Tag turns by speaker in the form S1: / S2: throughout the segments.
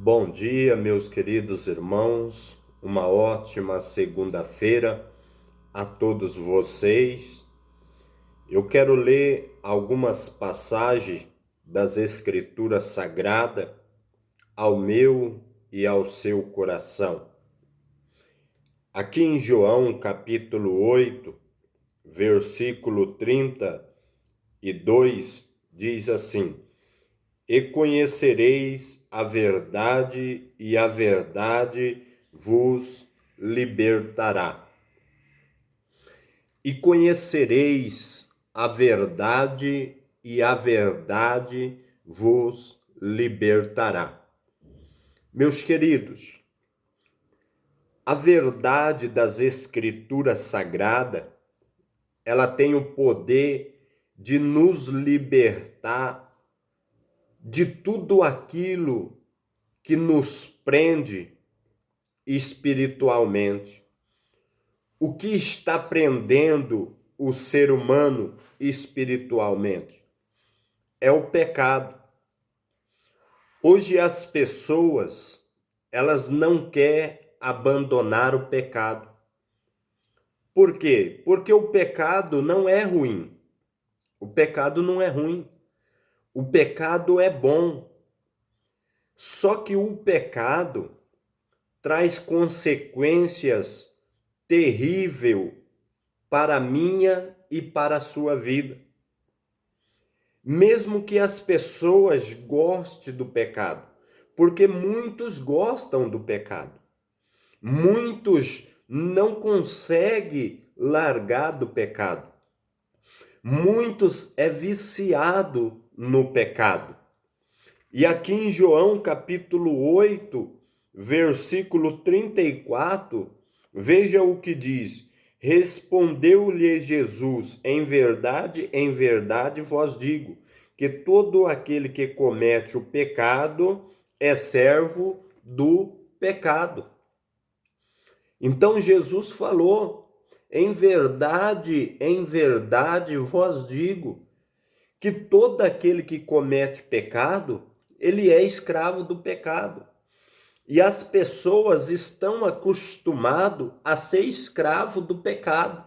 S1: Bom dia, meus queridos irmãos. Uma ótima segunda-feira a todos vocês. Eu quero ler algumas passagens das Escrituras Sagradas ao meu e ao seu coração. Aqui em João, capítulo 8, versículo 32, diz assim: E conhecereis a verdade, e a verdade vos libertará. E conhecereis a verdade, e a verdade vos libertará. Meus queridos, a verdade das Escrituras Sagradas, ela tem o poder de nos libertar de tudo aquilo que nos prende espiritualmente. O que está prendendo o ser humano espiritualmente é o pecado. Hoje as pessoas, elas não querem abandonar o pecado. Por quê? Porque o pecado não é ruim. O pecado não é ruim. O pecado é bom. Só que o pecado traz consequências terríveis para a minha e para a sua vida. Mesmo que as pessoas gostem do pecado, porque muitos gostam do pecado. Muitos não conseguem largar do pecado. Muitos é viciado no pecado. E aqui em João capítulo 8, versículo 34, veja o que diz: Respondeu-lhe Jesus: em verdade vos digo, que todo aquele que comete o pecado é servo do pecado. Então Jesus falou: em verdade vos digo, que todo aquele que comete pecado, ele é escravo do pecado. E as pessoas estão acostumadas a ser escravo do pecado.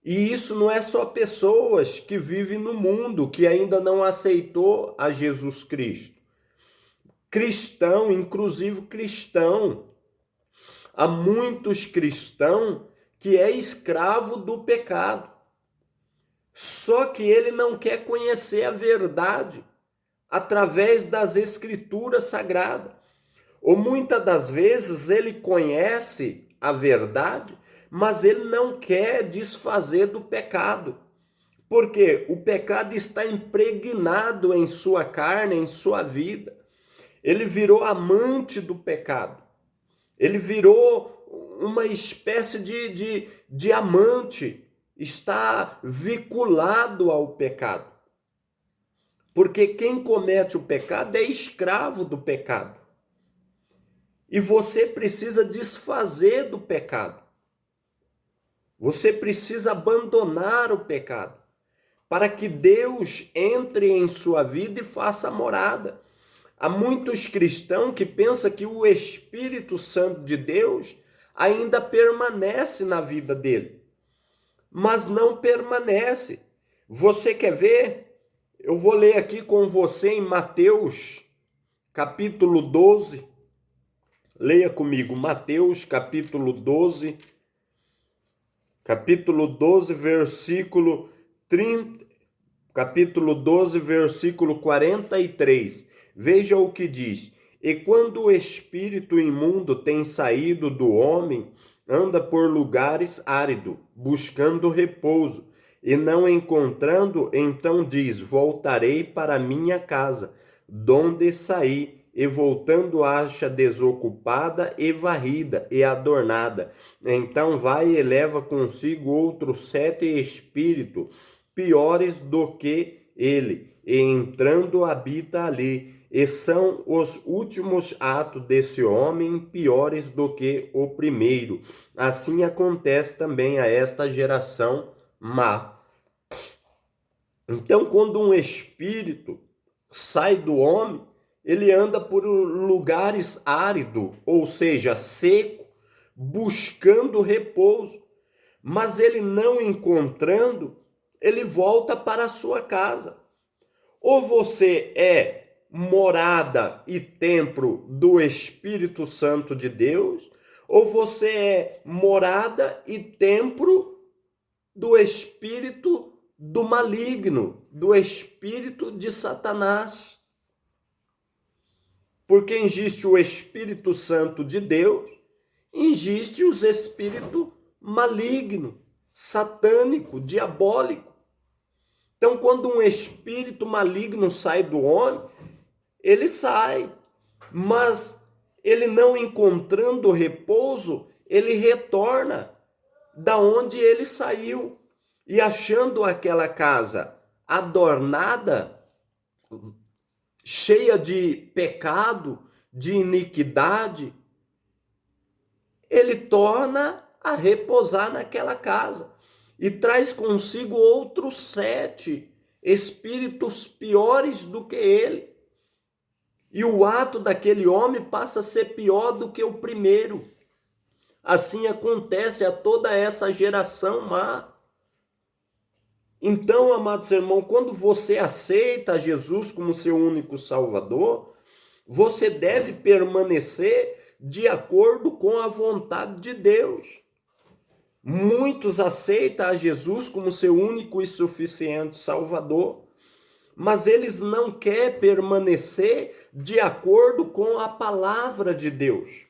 S1: E isso não é só pessoas que vivem no mundo, que ainda não aceitou a Jesus Cristo. Cristão, inclusive cristão. Há muitos cristãos que é escravo do pecado. Só que ele não quer conhecer a verdade através das Escrituras Sagradas. Ou muitas das vezes ele conhece a verdade, mas ele não quer desfazer do pecado. Porque o pecado está impregnado em sua carne, em sua vida. Ele virou amante do pecado. Ele virou uma espécie de amante, está vinculado ao pecado. Porque quem comete o pecado é escravo do pecado. E você precisa desfazer do pecado. Você precisa abandonar o pecado para que Deus entre em sua vida e faça morada. Há muitos cristãos que pensam que o Espírito Santo de Deus ainda permanece na vida dele. Mas não permanece. Você quer ver? Eu vou ler aqui com você em Mateus, capítulo 12. Leia comigo, Mateus, capítulo 12, versículo 30, capítulo 12, versículo 43. Veja o que diz: E quando o espírito imundo tem saído do homem, anda por lugares áridos, buscando repouso, e não encontrando, então diz: Voltarei para minha casa, donde saí. E voltando acha desocupada e varrida e adornada. Então vai e leva consigo outros 7 espíritos, piores do que ele, e entrando habita ali. E são os últimos atos desse homem piores do que o primeiro. Assim acontece também a esta geração má. Então, quando um espírito sai do homem, ele anda por lugares áridos, ou seja, seco, buscando repouso. Mas ele não encontrando, ele volta para a sua casa. Ou você é morada e templo do Espírito Santo de Deus, ou você é morada e templo do espírito do maligno, do espírito de Satanás. Porque existe o Espírito Santo de Deus, existe os espíritos maligno, satânico, diabólico. Então, quando um espírito maligno sai do homem, ele sai, mas ele não encontrando repouso, ele retorna da onde ele saiu e achando aquela casa adornada, cheia de pecado, de iniquidade, ele torna a repousar naquela casa e traz consigo outros 7 espíritos piores do que ele. E o ato daquele homem passa a ser pior do que o primeiro. Assim acontece a toda essa geração má. Então, amados irmãos, quando você aceita Jesus como seu único Salvador, você deve permanecer de acordo com a vontade de Deus. Muitos aceitam a Jesus como seu único e suficiente Salvador, mas eles não querem permanecer de acordo com a palavra de Deus.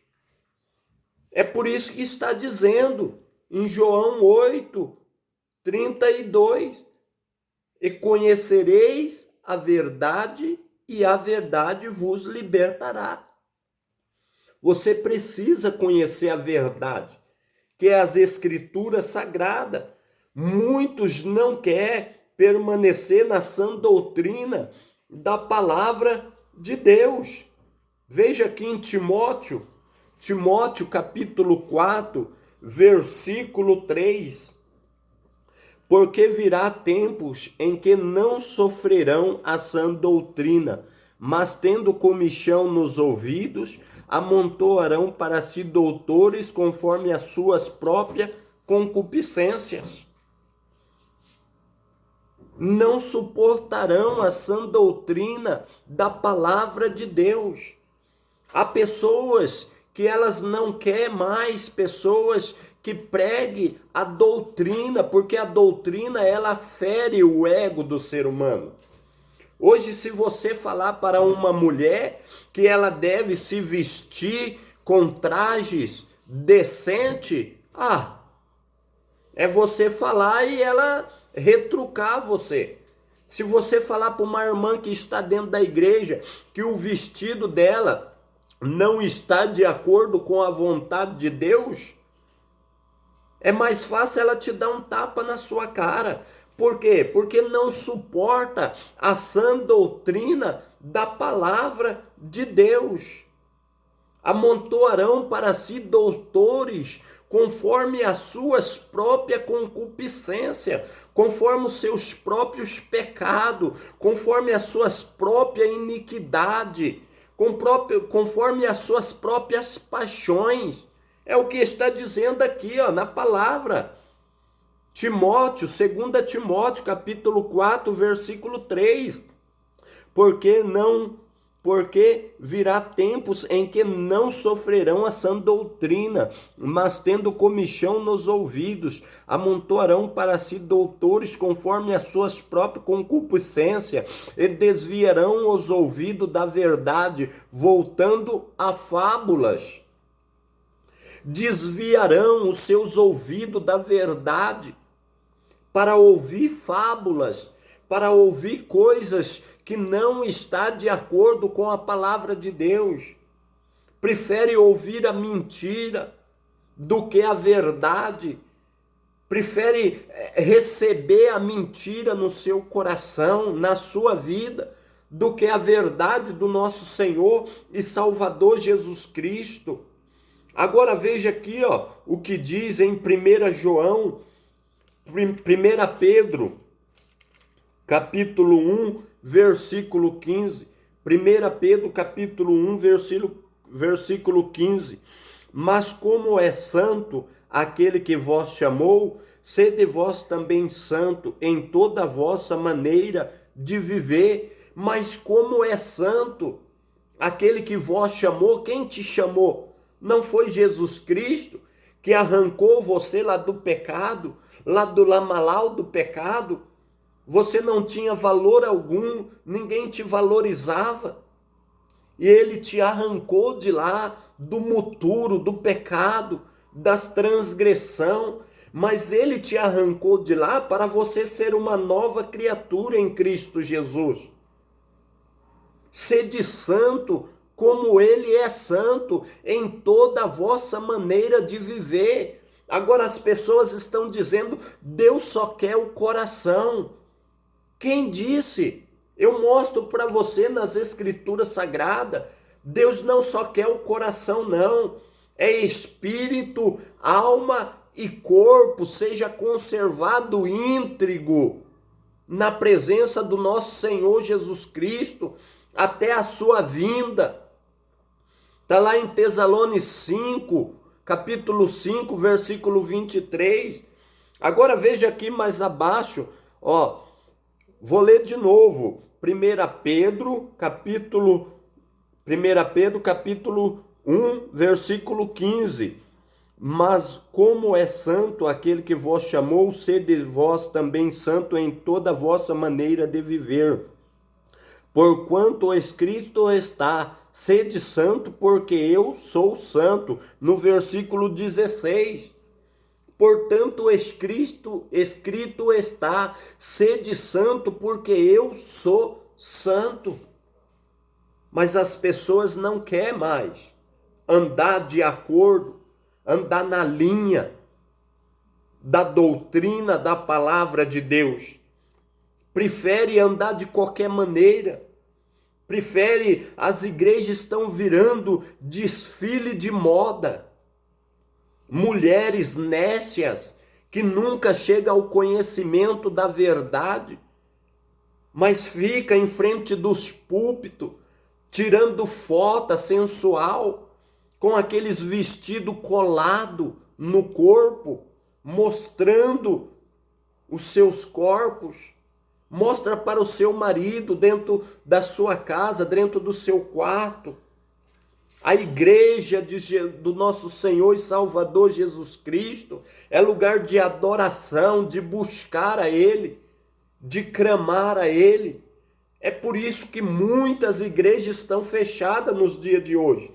S1: É por isso que está dizendo em João 8:32, e conhecereis a verdade e a verdade vos libertará. Você precisa conhecer a verdade, que é as escrituras sagradas. Muitos não querem permanecer na sã doutrina da palavra de Deus. Veja aqui em Timóteo capítulo 4, versículo 3. Porque virá tempos em que não sofrerão a sã doutrina, mas tendo comichão nos ouvidos, amontoarão para si doutores conforme as suas próprias concupiscências. Não suportarão a sã doutrina da palavra de Deus. Há pessoas que elas não querem mais pessoas que pregue a doutrina, porque a doutrina ela fere o ego do ser humano. Hoje, se você falar para uma mulher que ela deve se vestir com trajes decentes, é você falar e ela retrucar você. Se você falar para uma irmã que está dentro da igreja que o vestido dela não está de acordo com a vontade de Deus, é mais fácil ela te dar um tapa na sua cara. Por quê? Porque não suporta a sã doutrina da palavra de Deus. Amontoarão para si doutores conforme as suas próprias concupiscências, conforme os seus próprios pecados, conforme as suas próprias iniquidades, conforme as suas próprias paixões. É o que está dizendo aqui, na palavra. Timóteo, 2 Timóteo, capítulo 4, versículo 3. Porque virá tempos em que não sofrerão a sã doutrina, mas tendo comichão nos ouvidos, amontoarão para si doutores conforme as suas próprias concupiscências, e desviarão os ouvidos da verdade, voltando a fábulas. Desviarão os seus ouvidos da verdade para ouvir fábulas, para ouvir coisas que não está de acordo com a palavra de Deus. Prefere ouvir a mentira do que a verdade. Prefere receber a mentira no seu coração, na sua vida, do que a verdade do nosso Senhor e Salvador Jesus Cristo. Agora veja aqui, o que diz em 1 Pedro, capítulo 1, versículo 15. 1 Pedro capítulo 1, versículo 15. Mas como é santo aquele que vos chamou, sede vós também santo em toda a vossa maneira de viver. Mas como é santo aquele que vos chamou? Quem te chamou? Não foi Jesus Cristo que arrancou você lá do pecado, lá do lamalau do pecado? Você não tinha valor algum, ninguém te valorizava. E ele te arrancou de lá, do muturo, do pecado, das transgressão. Mas ele te arrancou de lá para você ser uma nova criatura em Cristo Jesus. Sede santo, como ele é santo, em toda a vossa maneira de viver. Agora as pessoas estão dizendo, Deus só quer o coração. Quem disse? Eu mostro para você nas escrituras sagradas, Deus não só quer o coração não, é espírito, alma e corpo, seja conservado íntegro na presença do nosso Senhor Jesus Cristo, até a sua vinda. Está lá em Tessalonicenses 5, capítulo 5, versículo 23. Agora veja aqui mais abaixo, ó, vou ler de novo. 1 Pedro, capítulo 1, versículo 15. Mas como é santo aquele que vos chamou, sede vós também santo em toda a vossa maneira de viver. Porquanto escrito está, sede santo, porque eu sou santo. No versículo 16. Portanto, escrito está, sede santo, porque eu sou santo. Mas as pessoas não querem mais andar de acordo, andar na linha da doutrina da palavra de Deus. Prefere andar de qualquer maneira. As igrejas estão virando desfile de moda. Mulheres nécias que nunca chegam ao conhecimento da verdade, mas fica em frente dos púlpitos, tirando foto sensual, com aqueles vestidos colados no corpo, mostrando os seus corpos. Mostra para o seu marido dentro da sua casa, dentro do seu quarto. A igreja do nosso Senhor e Salvador Jesus Cristo é lugar de adoração, de buscar a Ele, de clamar a Ele. É por isso que muitas igrejas estão fechadas nos dias de hoje,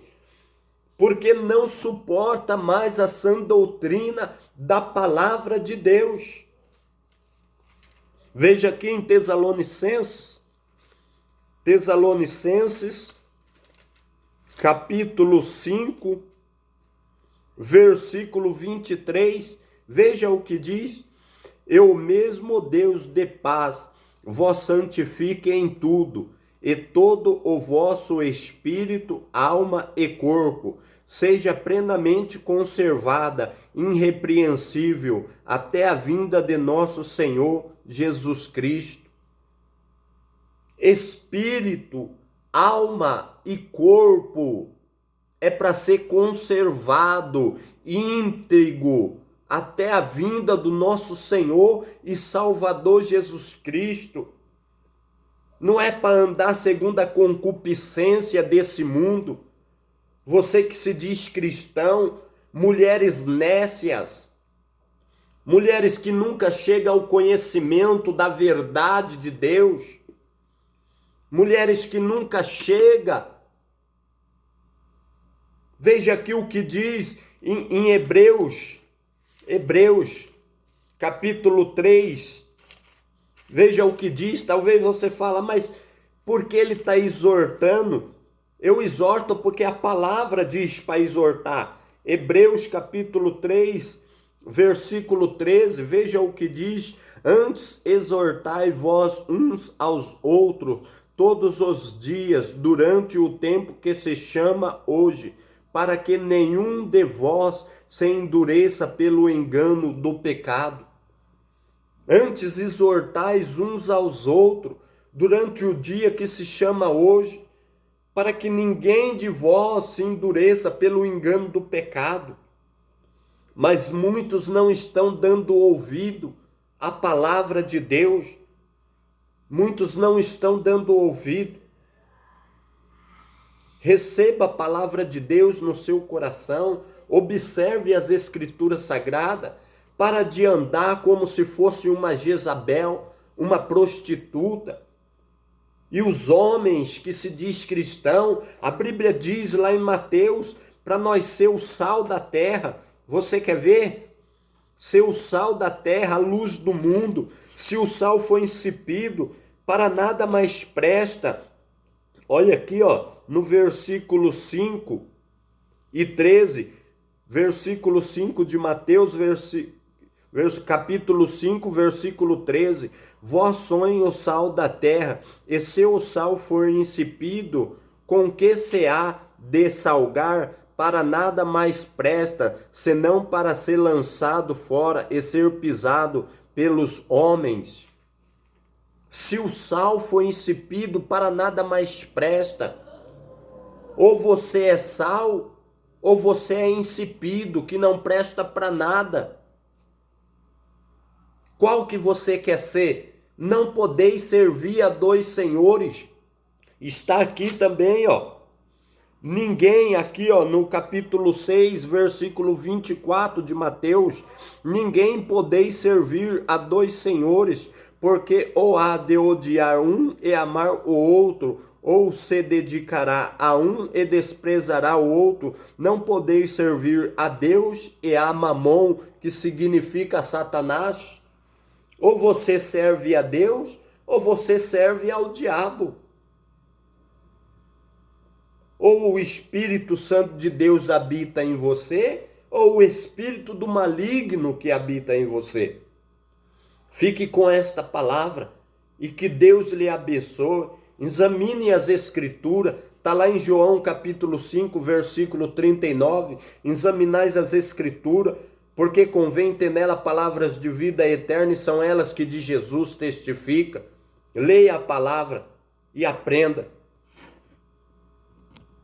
S1: porque não suporta mais a sã doutrina da palavra de Deus. Veja aqui em Tessalonicenses, capítulo 5, versículo 23, veja o que diz: Eu mesmo, Deus de paz, vos santifique em tudo, e todo o vosso espírito, alma e corpo seja plenamente conservada, irrepreensível, até a vinda de nosso Senhor Jesus Cristo. Espírito, alma e corpo é para ser conservado, íntegro, até a vinda do nosso Senhor e Salvador Jesus Cristo. Não é para andar segundo a concupiscência desse mundo. Você que se diz cristão, mulheres nécias, mulheres que nunca chegam ao conhecimento da verdade de Deus, mulheres que nunca chegam. Veja aqui o que diz em Hebreus, capítulo 3. Veja o que diz. Talvez você fale, mas por que ele está exortando? Eu exorto porque a palavra diz para exortar. Hebreus capítulo 3, versículo 13. Veja o que diz: Antes exortai vós uns aos outros todos os dias, durante o tempo que se chama hoje, para que nenhum de vós se endureça pelo engano do pecado. Antes exortais uns aos outros, durante o dia que se chama hoje, para que ninguém de vós se endureça pelo engano do pecado. Mas muitos não estão dando ouvido à palavra de Deus. Muitos não estão dando ouvido. Receba a palavra de Deus no seu coração, observe as escrituras sagradas, para de andar como se fosse uma Jezabel, uma prostituta. E os homens que se diz cristão, a Bíblia diz lá em Mateus, para nós ser o sal da terra. Você quer ver? Ser o sal da terra, a luz do mundo. Se o sal for insípido, para nada mais presta. Olha aqui, ó, no versículo 5 e 13, versículo 5 de Mateus, capítulo 5, versículo 13. Vós sois o sal da terra, e se o sal for insípido, com que se há de salgar? Para nada mais presta, senão para ser lançado fora e ser pisado pelos homens. Se o sal for insípido, para nada mais presta. Ou você é sal, ou você é insípido, que não presta para nada. Qual que você quer ser? Não podeis servir a dois senhores. Está aqui também, ó. Ninguém aqui, ó, no capítulo 6, versículo 24 de Mateus, ninguém podeis servir a dois senhores, porque ou há de odiar um e amar o outro, ou se dedicará a um e desprezará o outro. Não podeis servir a Deus e a Mamon, que significa Satanás. Ou você serve a Deus, ou você serve ao diabo. Ou o Espírito Santo de Deus habita em você, ou o espírito do maligno que habita em você. Fique com esta palavra e que Deus lhe abençoe. Examine as escrituras, está lá em João capítulo 5, versículo 39. Examinais as escrituras, porque convém ter nela palavras de vida eterna, e são elas que de Jesus testifica. Leia a palavra e aprenda.